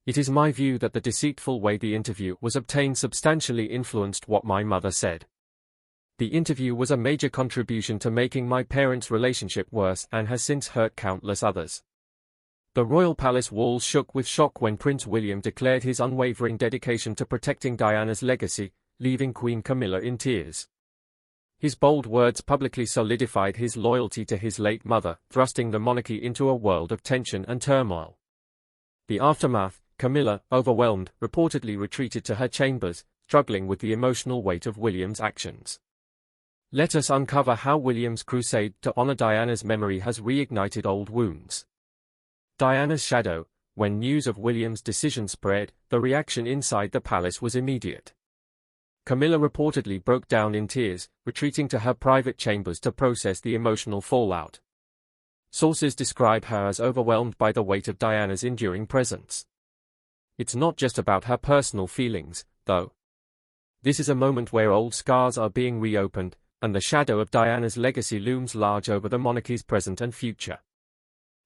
It is my view that the deceitful way the interview was obtained substantially influenced what my mother said. The interview was a major contribution to making my parents' relationship worse and has since hurt countless others. The royal palace walls shook with shock when Prince William declared his unwavering dedication to protecting Diana's legacy, leaving Queen Camilla in tears. His bold words publicly solidified his loyalty to his late mother, thrusting the monarchy into a world of tension and turmoil. The aftermath: Camilla, overwhelmed, reportedly retreated to her chambers, struggling with the emotional weight of William's actions. Let us uncover how William's crusade to honor Diana's memory has reignited old wounds. Diana's shadow. When news of William's decision spread, the reaction inside the palace was immediate. Camilla reportedly broke down in tears, retreating to her private chambers to process the emotional fallout. Sources describe her as overwhelmed by the weight of Diana's enduring presence. It's not just about her personal feelings, though. This is a moment where old scars are being reopened, and the shadow of Diana's legacy looms large over the monarchy's present and future.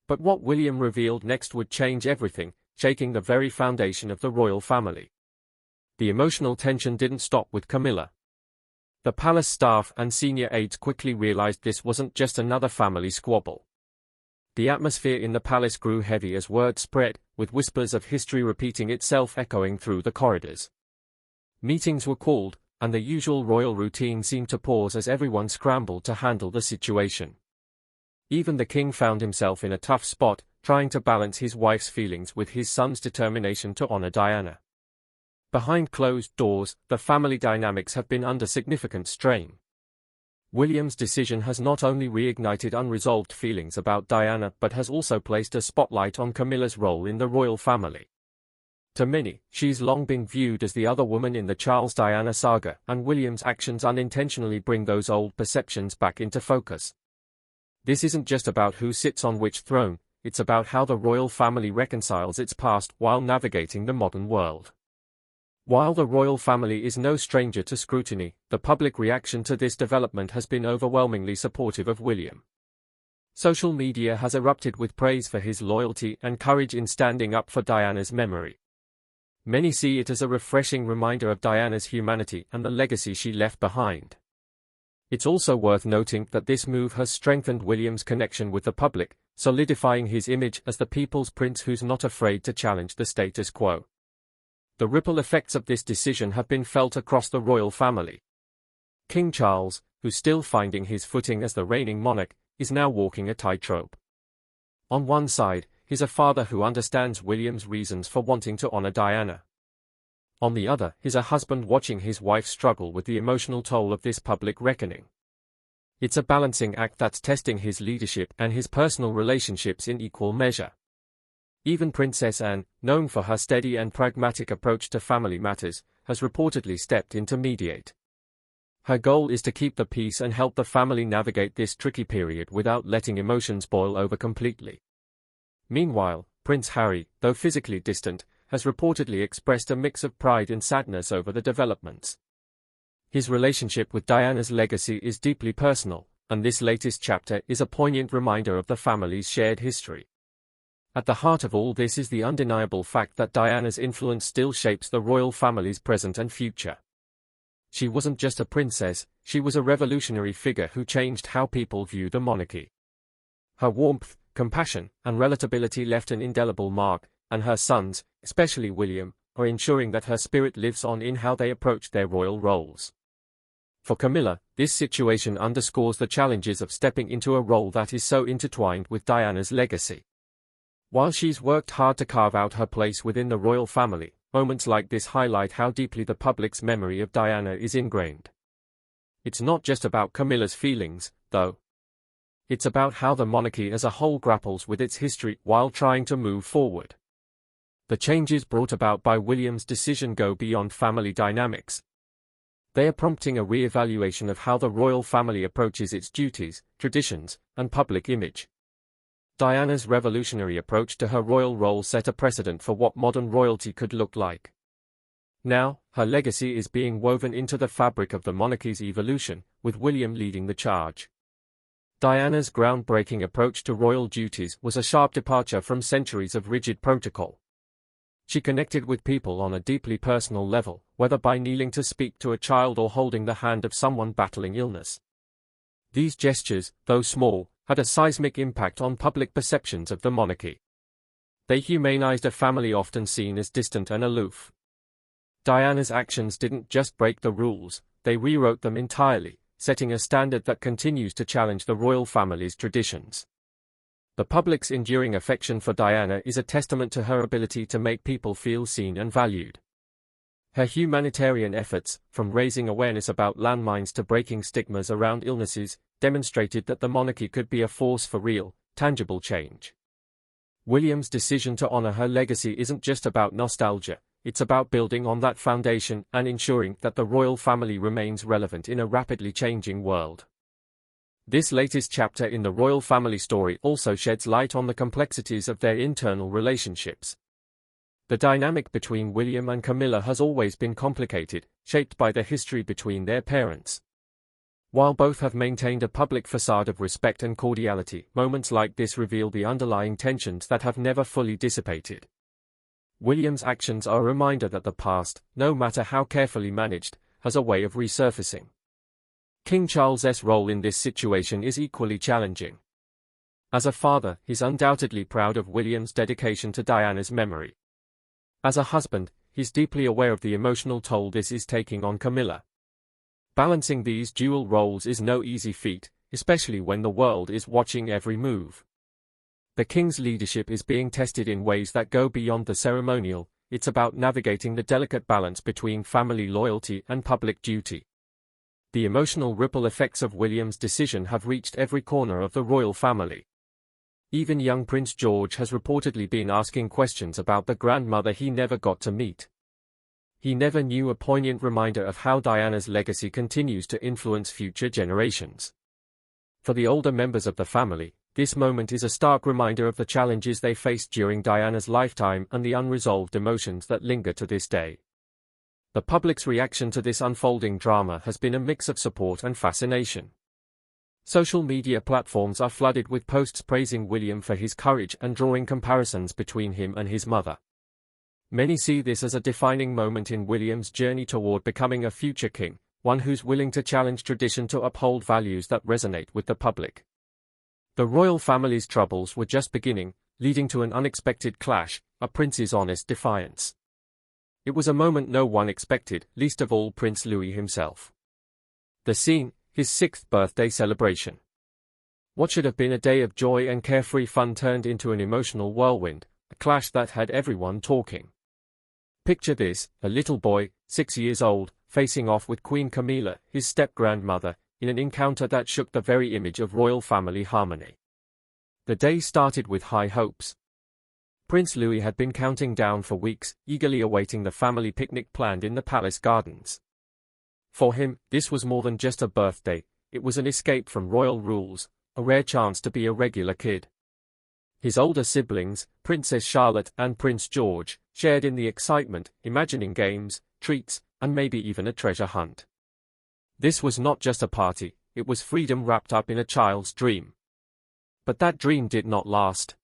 But what William revealed next would change everything, shaking the very foundation of the royal family. The emotional tension didn't stop with Camilla. The palace staff and senior aides quickly realized this wasn't just another family squabble. The atmosphere in the palace grew heavy as word spread, with whispers of history repeating itself echoing through the corridors. Meetings were called, and the usual royal routine seemed to pause as everyone scrambled to handle the situation. Even the king found himself in a tough spot, trying to balance his wife's feelings with his son's determination to honor Diana. Behind closed doors, the family dynamics have been under significant strain. William's decision has not only reignited unresolved feelings about Diana but has also placed a spotlight on Camilla's role in the royal family. To many, she's long been viewed as the other woman in the Charles-Diana saga, and William's actions unintentionally bring those old perceptions back into focus. This isn't just about who sits on which throne, it's about how the royal family reconciles its past while navigating the modern world. While the royal family is no stranger to scrutiny, the public reaction to this development has been overwhelmingly supportive of William. Social media has erupted with praise for his loyalty and courage in standing up for Diana's memory. Many see it as a refreshing reminder of Diana's humanity and the legacy she left behind. It's also worth noting that this move has strengthened William's connection with the public, solidifying his image as the people's prince who's not afraid to challenge the status quo. The ripple effects of this decision have been felt across the royal family. King Charles, who's still finding his footing as the reigning monarch, is now walking a tightrope. On one side, he's a father who understands William's reasons for wanting to honor Diana. On the other, he's a husband watching his wife struggle with the emotional toll of this public reckoning. It's a balancing act that's testing his leadership and his personal relationships in equal measure. Even Princess Anne, known for her steady and pragmatic approach to family matters, has reportedly stepped in to mediate. Her goal is to keep the peace and help the family navigate this tricky period without letting emotions boil over completely. Meanwhile, Prince Harry, though physically distant, has reportedly expressed a mix of pride and sadness over the developments. His relationship with Diana's legacy is deeply personal, and this latest chapter is a poignant reminder of the family's shared history. At the heart of all this is the undeniable fact that Diana's influence still shapes the royal family's present and future. She wasn't just a princess, she was a revolutionary figure who changed how people view the monarchy. Her warmth, compassion, and relatability left an indelible mark, and her sons, especially William, are ensuring that her spirit lives on in how they approach their royal roles. For Camilla, this situation underscores the challenges of stepping into a role that is so intertwined with Diana's legacy. While she's worked hard to carve out her place within the royal family, moments like this highlight how deeply the public's memory of Diana is ingrained. It's not just about Camilla's feelings, though. It's about how the monarchy as a whole grapples with its history while trying to move forward. The changes brought about by William's decision go beyond family dynamics. They are prompting a re-evaluation of how the royal family approaches its duties, traditions, and public image. Diana's revolutionary approach to her royal role set a precedent for what modern royalty could look like. Now, her legacy is being woven into the fabric of the monarchy's evolution, with William leading the charge. Diana's groundbreaking approach to royal duties was a sharp departure from centuries of rigid protocol. She connected with people on a deeply personal level, whether by kneeling to speak to a child or holding the hand of someone battling illness. These gestures, though small, had a seismic impact on public perceptions of the monarchy. They humanized a family often seen as distant and aloof. Diana's actions didn't just break the rules, they rewrote them entirely, setting a standard that continues to challenge the royal family's traditions. The public's enduring affection for Diana is a testament to her ability to make people feel seen and valued. Her humanitarian efforts, from raising awareness about landmines to breaking stigmas around illnesses, demonstrated that the monarchy could be a force for real, tangible change. William's decision to honor her legacy isn't just about nostalgia, it's about building on that foundation and ensuring that the royal family remains relevant in a rapidly changing world. This latest chapter in the royal family story also sheds light on the complexities of their internal relationships. The dynamic between William and Camilla has always been complicated, shaped by the history between their parents. While both have maintained a public facade of respect and cordiality, moments like this reveal the underlying tensions that have never fully dissipated. William's actions are a reminder that the past, no matter how carefully managed, has a way of resurfacing. King Charles's role in this situation is equally challenging. As a father, he's undoubtedly proud of William's dedication to Diana's memory. As a husband, he's deeply aware of the emotional toll this is taking on Camilla. Balancing these dual roles is no easy feat, especially when the world is watching every move. The king's leadership is being tested in ways that go beyond the ceremonial. It's about navigating the delicate balance between family loyalty and public duty. The emotional ripple effects of William's decision have reached every corner of the royal family. Even young Prince George has reportedly been asking questions about the grandmother he never got to meet. He never knew, a poignant reminder of how Diana's legacy continues to influence future generations. For the older members of the family, this moment is a stark reminder of the challenges they faced during Diana's lifetime and the unresolved emotions that linger to this day. The public's reaction to this unfolding drama has been a mix of support and fascination. Social media platforms are flooded with posts praising William for his courage and drawing comparisons between him and his mother. Many see this as a defining moment in William's journey toward becoming a future king, one who's willing to challenge tradition to uphold values that resonate with the public. The royal family's troubles were just beginning, leading to an unexpected clash, a prince's honest defiance. It was a moment no one expected, least of all Prince Louis himself. The scene, his 6th birthday celebration. What should have been a day of joy and carefree fun turned into an emotional whirlwind, a clash that had everyone talking. Picture this, a little boy, 6 years old, facing off with Queen Camilla, his step-grandmother, in an encounter that shook the very image of royal family harmony. The day started with high hopes. Prince Louis had been counting down for weeks, eagerly awaiting the family picnic planned in the palace gardens. For him, this was more than just a birthday, it was an escape from royal rules, a rare chance to be a regular kid. His older siblings, Princess Charlotte and Prince George, shared in the excitement, imagining games, treats, and maybe even a treasure hunt. This was not just a party, it was freedom wrapped up in a child's dream. But that dream did not last.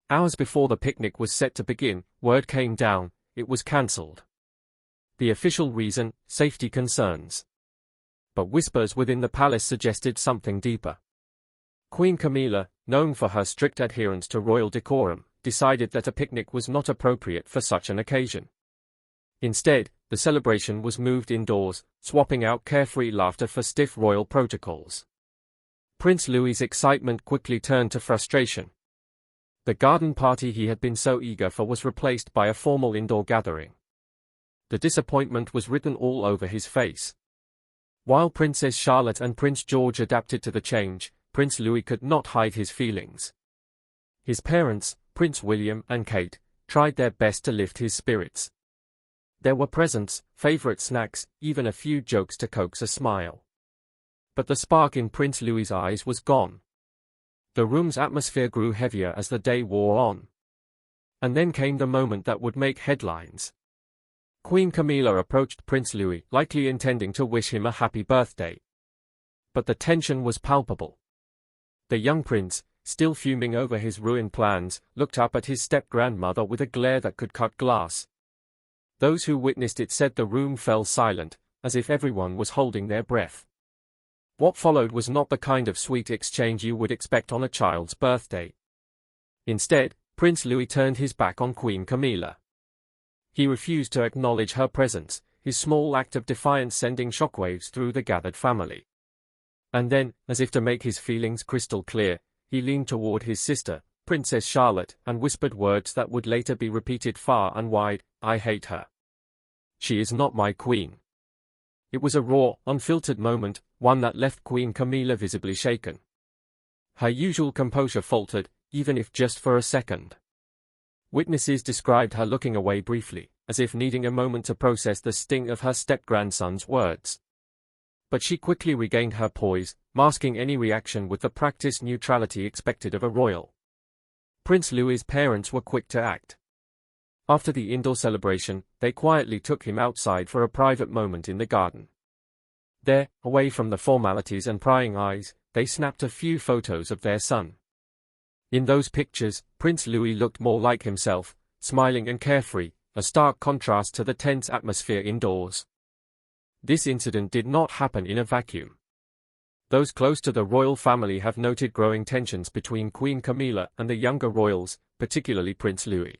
Hours before the picnic was set to begin, word came down, it was cancelled. The official reason, safety concerns. But whispers within the palace suggested something deeper. Queen Camilla, known for her strict adherence to royal decorum, decided that a picnic was not appropriate for such an occasion. Instead, the celebration was moved indoors, swapping out carefree laughter for stiff royal protocols. Prince Louis's excitement quickly turned to frustration. The garden party he had been so eager for was replaced by a formal indoor gathering. The disappointment was written all over his face. While Princess Charlotte and Prince George adapted to the change, Prince Louis could not hide his feelings. His parents, Prince William and Kate, tried their best to lift his spirits. There were presents, favorite snacks, even a few jokes to coax a smile. But the spark in Prince Louis's eyes was gone. The room's atmosphere grew heavier as the day wore on. And then came the moment that would make headlines. Queen Camilla approached Prince Louis, likely intending to wish him a happy birthday. But the tension was palpable. The young prince, still fuming over his ruined plans, looked up at his step-grandmother with a glare that could cut glass. Those who witnessed it said the room fell silent, as if everyone was holding their breath. What followed was not the kind of sweet exchange you would expect on a child's birthday. Instead, Prince Louis turned his back on Queen Camilla. He refused to acknowledge her presence, his small act of defiance sending shockwaves through the gathered family. And then, as if to make his feelings crystal clear, he leaned toward his sister, Princess Charlotte, and whispered words that would later be repeated far and wide, "I hate her. She is not my queen." It was a raw, unfiltered moment, one that left Queen Camilla visibly shaken. Her usual composure faltered, even if just for a second. Witnesses described her looking away briefly, as if needing a moment to process the sting of her step-grandson's words. But she quickly regained her poise, masking any reaction with the practiced neutrality expected of a royal. Prince Louis's parents were quick to act. After the indoor celebration, they quietly took him outside for a private moment in the garden. There, away from the formalities and prying eyes, they snapped a few photos of their son. In those pictures, Prince Louis looked more like himself, smiling and carefree, a stark contrast to the tense atmosphere indoors. This incident did not happen in a vacuum. Those close to the royal family have noted growing tensions between Queen Camilla and the younger royals, particularly Prince Louis.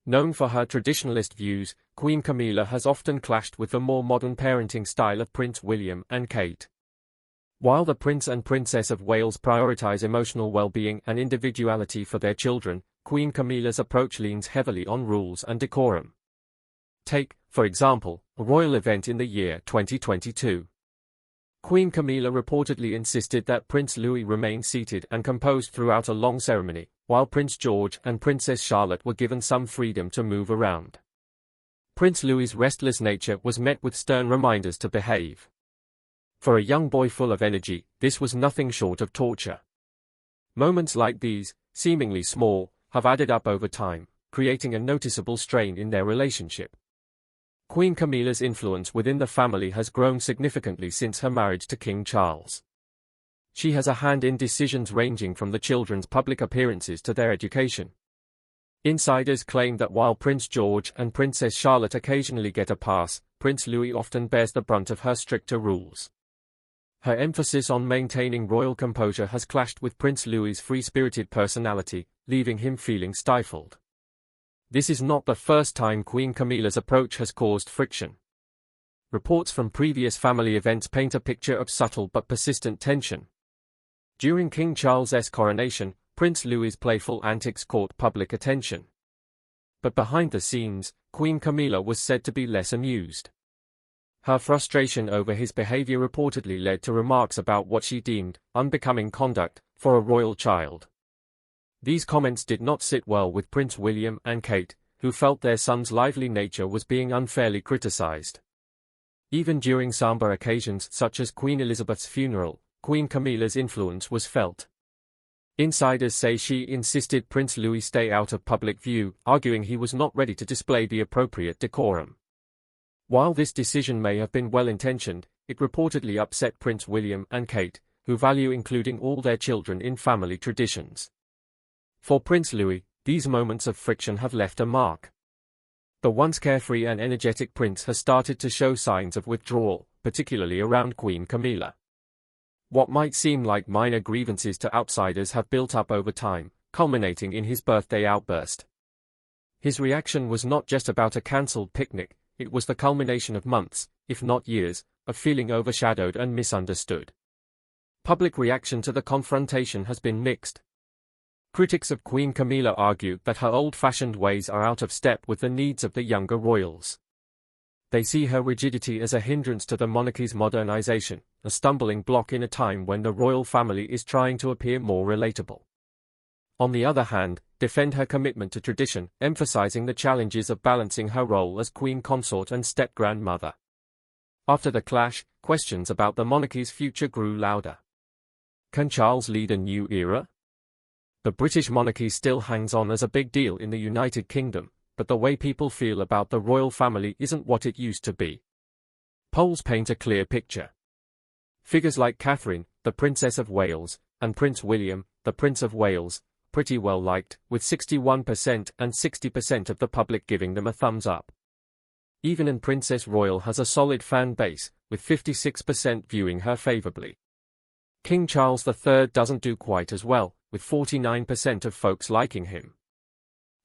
Known for her traditionalist views, Queen Camilla has often clashed with the more modern parenting style of Prince William and Kate. While the Prince and Princess of Wales prioritize emotional well-being and individuality for their children, Queen Camilla's approach leans heavily on rules and decorum. Take, for example, a royal event in the year 2022. Queen Camilla reportedly insisted that Prince Louis remain seated and composed throughout a long ceremony, while Prince George and Princess Charlotte were given some freedom to move around. Prince Louis's restless nature was met with stern reminders to behave. For a young boy full of energy, this was nothing short of torture. Moments like these, seemingly small, have added up over time, creating a noticeable strain in their relationship. Queen Camilla's influence within the family has grown significantly since her marriage to King Charles. She has a hand in decisions ranging from the children's public appearances to their education. Insiders claim that while Prince George and Princess Charlotte occasionally get a pass, Prince Louis often bears the brunt of her stricter rules. Her emphasis on maintaining royal composure has clashed with Prince Louis's free-spirited personality, leaving him feeling stifled. This is not the first time Queen Camilla's approach has caused friction. Reports from previous family events paint a picture of subtle but persistent tension. During King Charles's coronation, Prince Louis's playful antics caught public attention. But behind the scenes, Queen Camilla was said to be less amused. Her frustration over his behavior reportedly led to remarks about what she deemed unbecoming conduct for a royal child. These comments did not sit well with Prince William and Kate, who felt their son's lively nature was being unfairly criticized. Even during somber occasions such as Queen Elizabeth's funeral, Queen Camilla's influence was felt. Insiders say she insisted Prince Louis stay out of public view, arguing he was not ready to display the appropriate decorum. While this decision may have been well-intentioned, it reportedly upset Prince William and Kate, who value including all their children in family traditions. For Prince Louis, these moments of friction have left a mark. The once carefree and energetic prince has started to show signs of withdrawal, particularly around Queen Camilla. What might seem like minor grievances to outsiders have built up over time, culminating in his birthday outburst. His reaction was not just about a cancelled picnic, it was the culmination of months, if not years, of feeling overshadowed and misunderstood. Public reaction to the confrontation has been mixed. Critics of Queen Camilla argue that her old-fashioned ways are out of step with the needs of the younger royals. They see her rigidity as a hindrance to the monarchy's modernization, a stumbling block in a time when the royal family is trying to appear more relatable. On the other hand, defend her commitment to tradition, emphasizing the challenges of balancing her role as queen consort and step-grandmother. After the clash, questions about the monarchy's future grew louder. Can Charles lead a new era? The British monarchy still hangs on as a big deal in the United Kingdom, but the way people feel about the royal family isn't what it used to be. Polls paint a clear picture. Figures like Catherine, the Princess of Wales, and Prince William, the Prince of Wales, pretty well liked, with 61% and 60% of the public giving them a thumbs up. Even an Princess Royal has a solid fan base, with 56% viewing her favorably. King Charles III doesn't do quite as well, with 49% of folks liking him.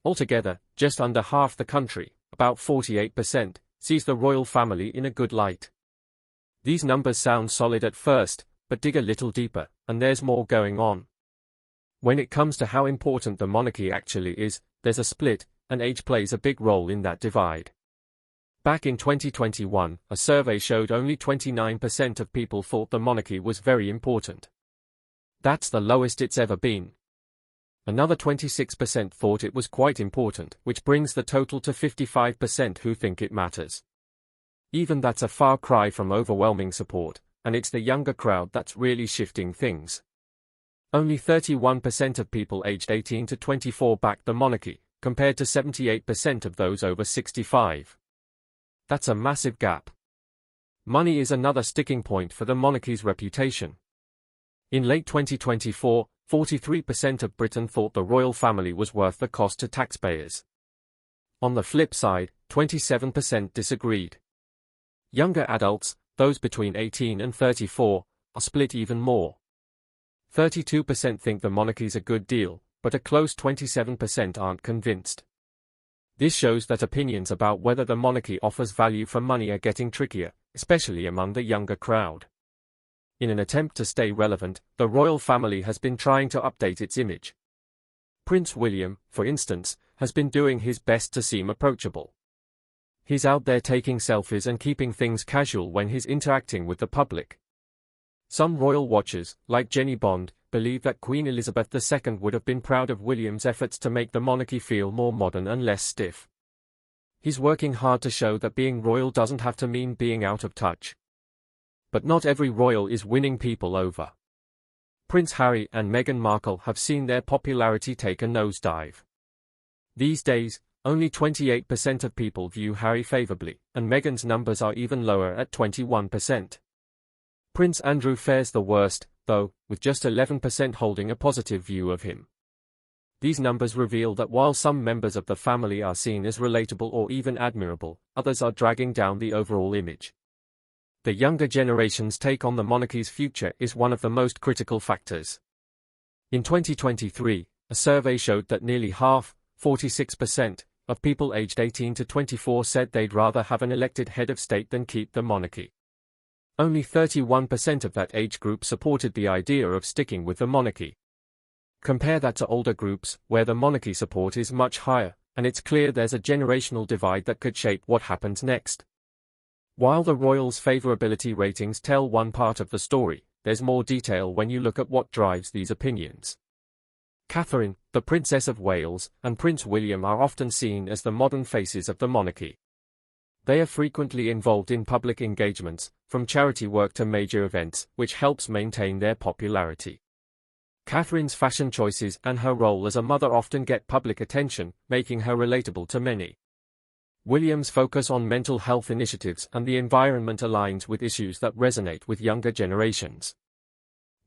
Altogether, just under half the country, about 48%, sees the royal family in a good light. These numbers sound solid at first, but dig a little deeper, and there's more going on. When it comes to how important the monarchy actually is, there's a split, and age plays a big role in that divide. Back in 2021, a survey showed only 29% of people thought the monarchy was very important. That's the lowest it's ever been. Another 26% thought it was quite important, which brings the total to 55% who think it matters. Even that's a far cry from overwhelming support, and it's the younger crowd that's really shifting things. Only 31% of people aged 18 to 24 backed the monarchy, compared to 78% of those over 65. That's a massive gap. Money is another sticking point for the monarchy's reputation. In late 2024, 43% of Britain thought the royal family was worth the cost to taxpayers. On the flip side, 27% disagreed. Younger adults, those between 18 and 34, are split even more. 32% think the monarchy's a good deal, but a close 27% aren't convinced. This shows that opinions about whether the monarchy offers value for money are getting trickier, especially among the younger crowd. In an attempt to stay relevant, the royal family has been trying to update its image. Prince William, for instance, has been doing his best to seem approachable. He's out there taking selfies and keeping things casual when he's interacting with the public. Some royal watchers, like Jenny Bond, believe that Queen Elizabeth II would have been proud of William's efforts to make the monarchy feel more modern and less stiff. He's working hard to show that being royal doesn't have to mean being out of touch. But not every royal is winning people over. Prince Harry and Meghan Markle have seen their popularity take a nosedive. These days, only 28% of people view Harry favorably, and Meghan's numbers are even lower at 21%. Prince Andrew fares the worst, though, with just 11% holding a positive view of him. These numbers reveal that while some members of the family are seen as relatable or even admirable, others are dragging down the overall image. The younger generation's take on the monarchy's future is one of the most critical factors. In 2023, a survey showed that nearly half, 46%, of people aged 18 to 24 said they'd rather have an elected head of state than keep the monarchy. Only 31% of that age group supported the idea of sticking with the monarchy. Compare that to older groups, where the monarchy support is much higher, and it's clear there's a generational divide that could shape what happens next. While the royals' favorability ratings tell one part of the story, there's more detail when you look at what drives these opinions. Catherine, the Princess of Wales, and Prince William are often seen as the modern faces of the monarchy. They are frequently involved in public engagements, from charity work to major events, which helps maintain their popularity. Catherine's fashion choices and her role as a mother often get public attention, making her relatable to many. William's focus on mental health initiatives and the environment aligns with issues that resonate with younger generations.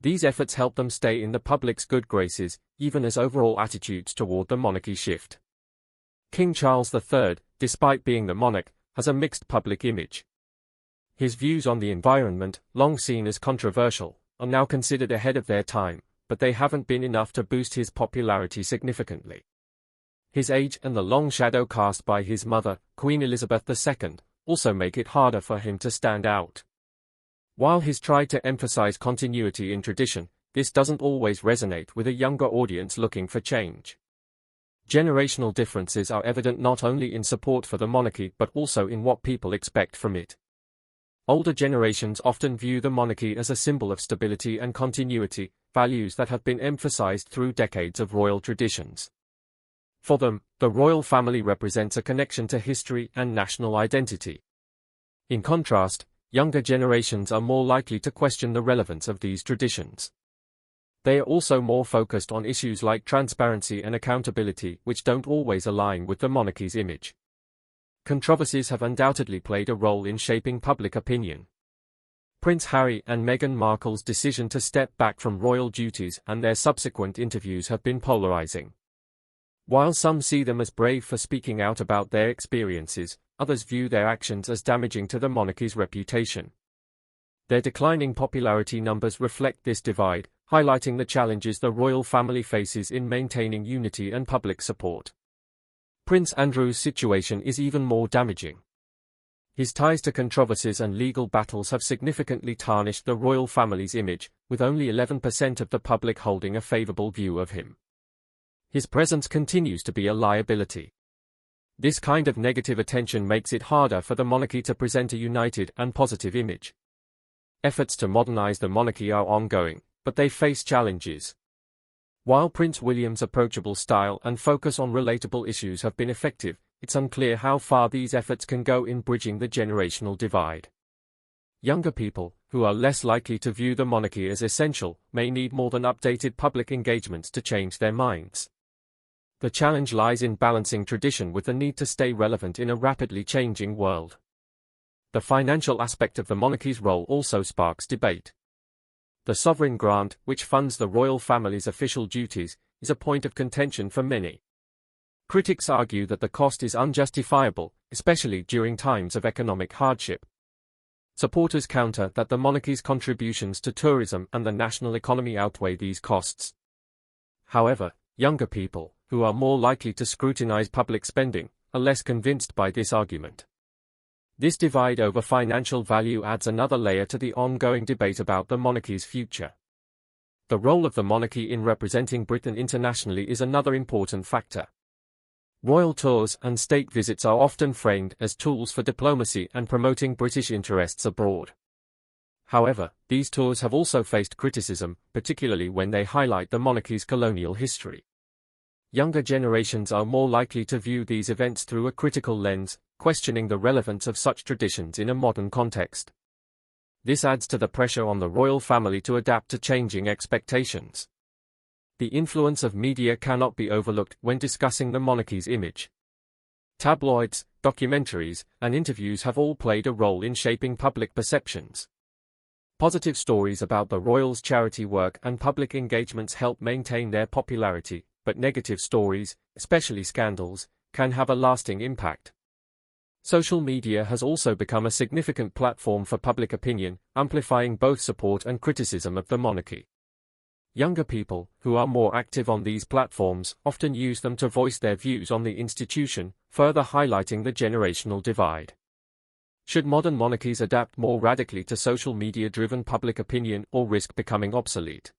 These efforts help them stay in the public's good graces, even as overall attitudes toward the monarchy shift. King Charles III, despite being the monarch, has a mixed public image. His views on the environment, long seen as controversial, are now considered ahead of their time, but they haven't been enough to boost his popularity significantly. His age and the long shadow cast by his mother, Queen Elizabeth II, also make it harder for him to stand out. While he's tried to emphasize continuity in tradition, this doesn't always resonate with a younger audience looking for change. Generational differences are evident not only in support for the monarchy but also in what people expect from it. Older generations often view the monarchy as a symbol of stability and continuity, values that have been emphasized through decades of royal traditions. For them, the royal family represents a connection to history and national identity. In contrast, younger generations are more likely to question the relevance of these traditions. They are also more focused on issues like transparency and accountability, which don't always align with the monarchy's image. Controversies have undoubtedly played a role in shaping public opinion. Prince Harry and Meghan Markle's decision to step back from royal duties and their subsequent interviews have been polarizing. While some see them as brave for speaking out about their experiences, others view their actions as damaging to the monarchy's reputation. Their declining popularity numbers reflect this divide, highlighting the challenges the royal family faces in maintaining unity and public support. Prince Andrew's situation is even more damaging. His ties to controversies and legal battles have significantly tarnished the royal family's image, with only 11% of the public holding a favorable view of him. His presence continues to be a liability. This kind of negative attention makes it harder for the monarchy to present a united and positive image. Efforts to modernize the monarchy are ongoing, but they face challenges. While Prince William's approachable style and focus on relatable issues have been effective, it's unclear how far these efforts can go in bridging the generational divide. Younger people, who are less likely to view the monarchy as essential, may need more than updated public engagements to change their minds. The challenge lies in balancing tradition with the need to stay relevant in a rapidly changing world. The financial aspect of the monarchy's role also sparks debate. The sovereign grant, which funds the royal family's official duties, is a point of contention for many. Critics argue that the cost is unjustifiable, especially during times of economic hardship. Supporters counter that the monarchy's contributions to tourism and the national economy outweigh these costs. However, younger people, who are more likely to scrutinize public spending, are less convinced by this argument. This divide over financial value adds another layer to the ongoing debate about the monarchy's future. The role of the monarchy in representing Britain internationally is another important factor. Royal tours and state visits are often framed as tools for diplomacy and promoting British interests abroad. However, these tours have also faced criticism, particularly when they highlight the monarchy's colonial history. Younger generations are more likely to view these events through a critical lens, questioning the relevance of such traditions in a modern context. This adds to the pressure on the royal family to adapt to changing expectations. The influence of media cannot be overlooked when discussing the monarchy's image. Tabloids, documentaries, and interviews have all played a role in shaping public perceptions. Positive stories about the royals' charity work and public engagements help maintain their popularity, but negative stories, especially scandals, can have a lasting impact. Social media has also become a significant platform for public opinion, amplifying both support and criticism of the monarchy. Younger people, who are more active on these platforms, often use them to voice their views on the institution, further highlighting the generational divide. Should modern monarchies adapt more radically to social media-driven public opinion or risk becoming obsolete?